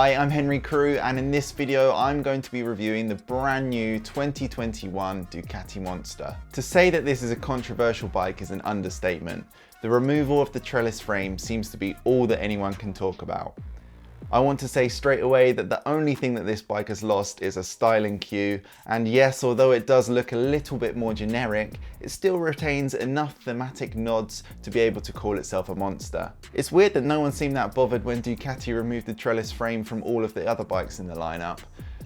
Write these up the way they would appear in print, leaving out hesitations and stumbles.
Hi, I'm Henry Crew, and in this video I'm going to be reviewing the brand new 2021 Ducati Monster. To say that this is a controversial bike is an understatement. The removal of the trellis frame seems to be all that anyone can talk about. I want to say straight away that the only thing that this bike has lost is a styling cue, and yes, although it does look a little bit more generic, it still retains enough thematic nods to be able to call itself a monster. It's weird that no one seemed that bothered when Ducati removed the trellis frame from all of the other bikes in the lineup.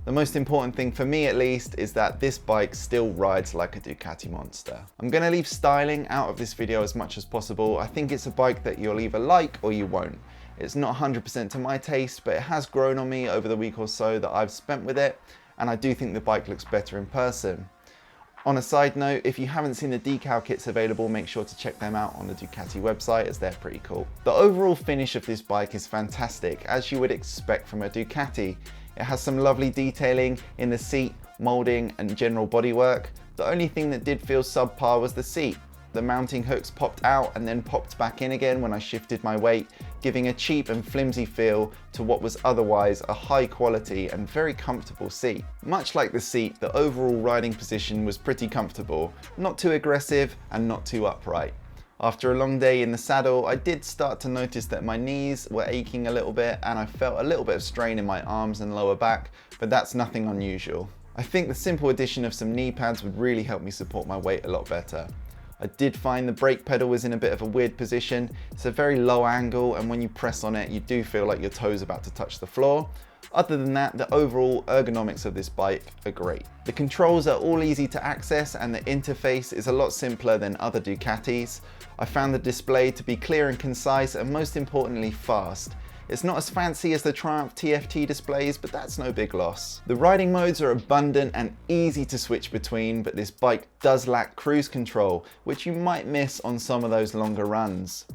The most important thing for me at least is that this bike still rides like a Ducati Monster. I'm going to leave styling out of this video as much as possible. I think it's a bike that you'll either like or you won't. It's not 100% to my taste, but it has grown on me over the week or so that I've spent with it, and I do think the bike looks better in person. On a side note, if you haven't seen the decal kits available, make sure to check them out on the Ducati website as they're pretty cool. The overall finish of this bike is fantastic, as you would expect from a Ducati. It has some lovely detailing in the seat, moulding and general bodywork. The only thing that did feel subpar was the seat. The mounting hooks popped out and then popped back in again when I shifted my weight, giving a cheap and flimsy feel to what was otherwise a high quality and very comfortable seat. Much like the seat, the overall riding position was pretty comfortable, not too aggressive and not too upright. After a long day in the saddle, I did start to notice that my knees were aching a little bit and I felt a little bit of strain in my arms and lower back, but that's nothing unusual. I think the simple addition of some knee pads would really help me support my weight a lot better. I did find the brake pedal was in a bit of a weird position. It's a very low angle, and when you press on it, you do feel like your toes about to touch the floor. Other than that, the overall ergonomics of this bike are great. The controls are all easy to access and the interface is a lot simpler than other Ducatis. I found the display to be clear and concise, and most importantly, fast. It's not as fancy as the Triumph TFT displays, but that's no big loss. The riding modes are abundant and easy to switch between, but this bike does lack cruise control, which you might miss on some of those longer runs.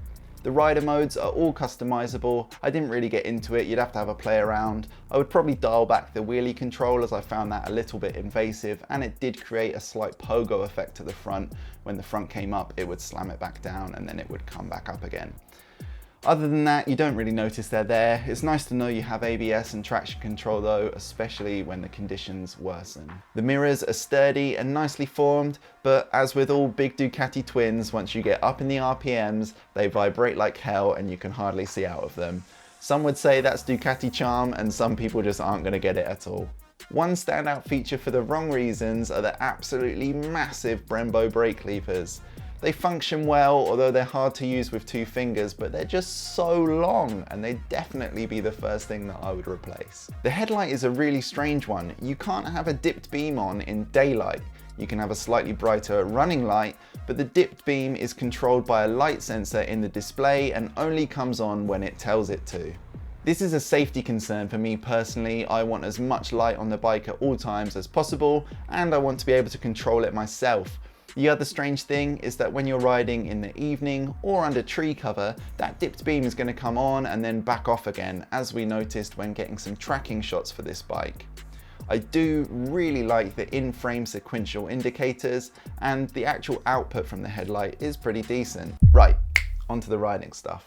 The rider modes are all customizable. I didn't really get into it, you'd have to have a play around. I would probably dial back the wheelie control as I found that a little bit invasive, and it did create a slight pogo effect to the front. When the front came up, it would slam it back down and then it would come back up again. Other than that, you don't really notice they're there. It's nice to know you have ABS and traction control though, especially when the conditions worsen. The mirrors are sturdy and nicely formed, but as with all big Ducati twins, once you get up in the RPMs, they vibrate like hell and you can hardly see out of them. Some would say that's Ducati charm, and some people just aren't going to get it at all. One standout feature for the wrong reasons are the absolutely massive Brembo brake levers. They function well, although they're hard to use with two fingers, but they're just so long, and they'd definitely be the first thing that I would replace. The headlight is a really strange one. You can't have a dipped beam on in daylight. You can have a slightly brighter running light, but the dipped beam is controlled by a light sensor in the display and only comes on when it tells it to. This is a safety concern for me personally. I want as much light on the bike at all times as possible, and I want to be able to control it myself. The other strange thing is that when you're riding in the evening or under tree cover, that dipped beam is going to come on and then back off again, as we noticed when getting some tracking shots for this bike. I do really like the in-frame sequential indicators, and the actual output from the headlight is pretty decent. Right, onto the riding stuff.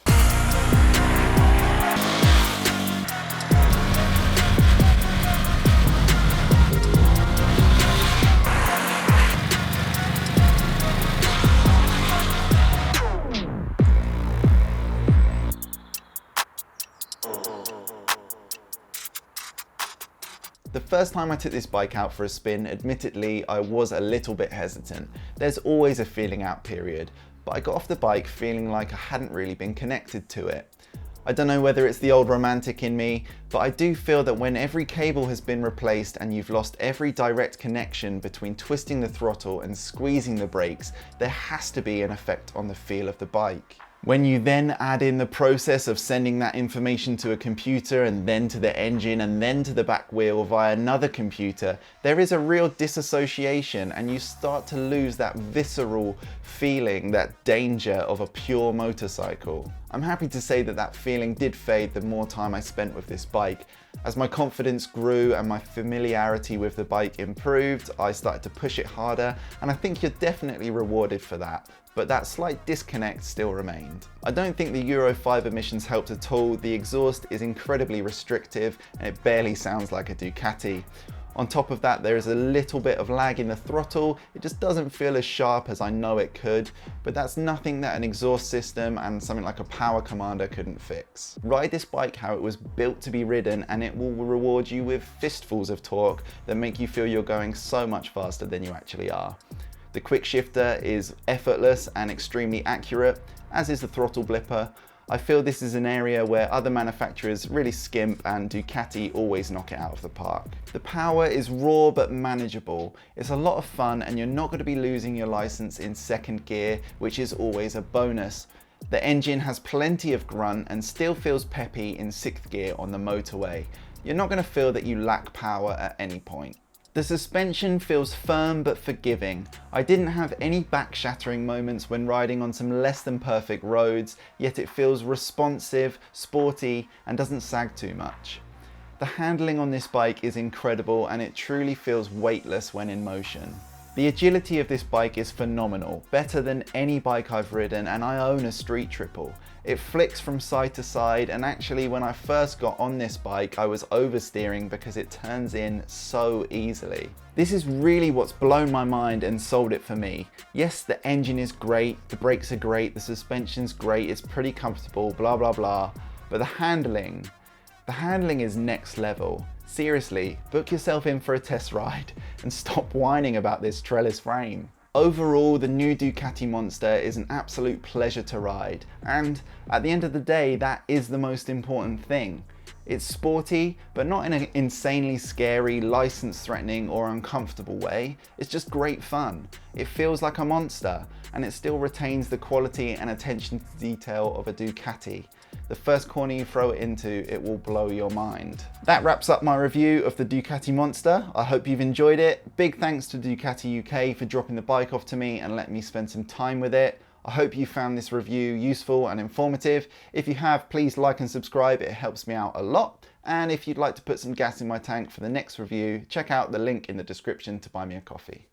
The first time I took this bike out for a spin, admittedly, I was a little bit hesitant. There's always a feeling out period, but I got off the bike feeling like I hadn't really been connected to it. I don't know whether it's the old romantic in me, but I do feel that when every cable has been replaced and you've lost every direct connection between twisting the throttle and squeezing the brakes, there has to be an effect on the feel of the bike. When you then add in the process of sending that information to a computer and then to the engine and then to the back wheel via another computer, there is a real disassociation and you start to lose that visceral feeling, that danger of a pure motorcycle. I'm happy to say that that feeling did fade the more time I spent with this bike, As my confidence grew and my familiarity with the bike improved, I started to push it harder, and I think you're definitely rewarded for that. But that slight disconnect still remained. I don't think the Euro 5 emissions helped at all. The exhaust is incredibly restrictive and it barely sounds like a Ducati. On top of that, there is a little bit of lag in the throttle. It just doesn't feel as sharp as I know it could, but that's nothing that an exhaust system and something like a power commander couldn't fix. Ride this bike how it was built to be ridden, and it will reward you with fistfuls of torque that make you feel you're going so much faster than you actually are. The quick shifter is effortless and extremely accurate, as is the throttle blipper. I feel this is an area where other manufacturers really skimp, and Ducati always knock it out of the park. The power is raw but manageable. It's a lot of fun, and you're not going to be losing your license in second gear, which is always a bonus. The engine has plenty of grunt and still feels peppy in sixth gear on the motorway. You're not going to feel that you lack power at any point. The suspension feels firm but forgiving. I didn't have any back-shattering moments when riding on some less than perfect roads, yet it feels responsive, sporty, and doesn't sag too much. The handling on this bike is incredible, and it truly feels weightless when in motion. The agility of this bike is phenomenal, better than any bike I've ridden, and I own a street triple. It flicks from side to side, and actually when I first got on this bike I was oversteering because it turns in so easily. This is really what's blown my mind and sold it for me. Yes, the engine is great, the brakes are great, the suspension's great, it's pretty comfortable, blah blah blah, but the handling is next level. Seriously, book yourself in for a test ride and stop whining about this Trellis frame. Overall, the new Ducati Monster is an absolute pleasure to ride, and at the end of the day, that is the most important thing. It's sporty, but not in an insanely scary, license-threatening or uncomfortable way. It's just great fun. It feels like a monster, and it still retains the quality and attention to detail of a Ducati. The first corner you throw it into, it will blow your mind. That wraps up my review of the Ducati Monster. I hope you've enjoyed it. Big thanks to Ducati UK for dropping the bike off to me and letting me spend some time with it. I hope you found this review useful and informative. If you have, please like and subscribe, it helps me out a lot. And if you'd like to put some gas in my tank for the next review, check out the link in the description to buy me a coffee.